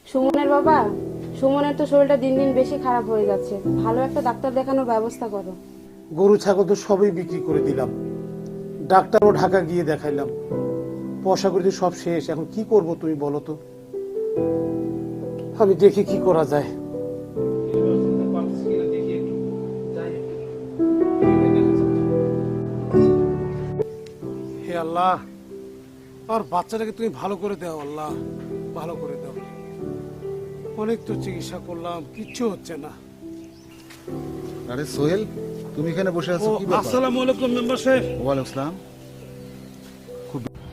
সুমনের বাবা, সুমনের তো শরীরটা দিন দিন বেশি খারাপ হয়ে যাচ্ছে, ভালো একটা ডাক্তার দেখানোর ব্যবস্থা করো। গরু ছাগল তো সবই বিক্রি করে দিলাম, ডাক্তারও ঢাকা গিয়ে দেখাইলাম, পয়সা করে সব শেষ। এখন কি করব তুমি বলো তো? আমি দেখি কি করা যায়। হে আল্লাহ, আর বাচ্চাটাকে তুমি ভালো করে দাও আল্লাহ, ভালো করে দাও। অনেক তো চিকিৎসা করলাম, কিচ্ছু হচ্ছে না। আরে সোহেল, তুমি এখানে বসে আছো কি ব্যাপার? আসসালামু আলাইকুম মেম্বার সাহেব। ওয়ালাইকুম আসসালাম।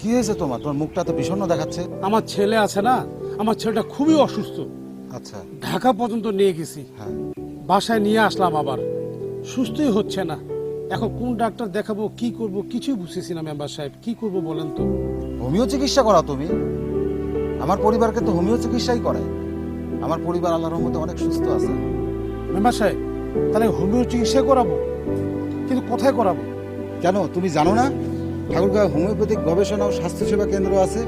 কি হয়েছে তোমার? তোমার মুখটা তো বিষণ্ণ দেখাচ্ছে। আমার ছেলে আছে না, আমার ছেলেটা খুবই অসুস্থ। আচ্ছা। ঢাকা পর্যন্ত নিয়ে গেছি, হ্যাঁ। বাসায় নিয়ে আসলাম, আবার সুস্থই হচ্ছে না। এখন কোন ডাক্তার দেখাবো, কি করব কিছুই বুঝতেছি না মেম্বার সাহেব। কি করব বলেন তো? হোমিও চিকিৎসা করাও তুমি? আমার পরিবারকে তো হোমিও চিকিৎসাই করায়। আমার পরিবার আল্লাহর রহমতে অনেক সুস্থ আছে। মেম্বার সাহেব, তাহলে হোমিও চিকিৎসা করাবো, কিন্তু কোথায় করাবো? কেন, তুমি জানো না ঠাকুরগাঁও হোমিওপ্যাথিক গবেষণা ও স্বাস্থ্যসেবা কেন্দ্র আছে?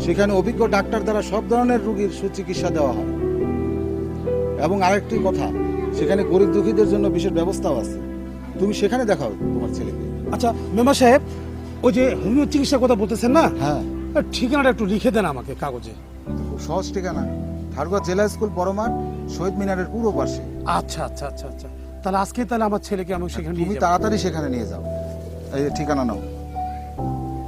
সেখানে অভিজ্ঞ ডাক্তার দ্বারা সব ধরনের রোগীর সুচিকিৎসা দেওয়া হয়। এবং আরেকটি কথা, সেখানে গরিব দুঃখীদের জন্য বিশেষ ব্যবস্থাও আছে। তুমি সেখানে দেখাও তোমার ছেলেকে। আচ্ছা মেম্বার সাহেব, ওই যে হোমিও চিকিৎসার কথা বলতেছেন না, হ্যাঁ। ঠিকানাটা একটু লিখে দেন আমাকে কাগজে। খুব সহজ ঠিকানা, ঠাকুরগাঁও জেলা স্কুল পরমার, শহীদ মিনারের পূর্ব পাশে। আচ্ছা আচ্ছা, তাহলে আজকে তাহলে আমার ছেলেকে আমি সেখানে তুমি নিয়ে যাবো। তাড়াতাড়ি সেখানে নিয়ে যাও। এই ঠিকানা নাও।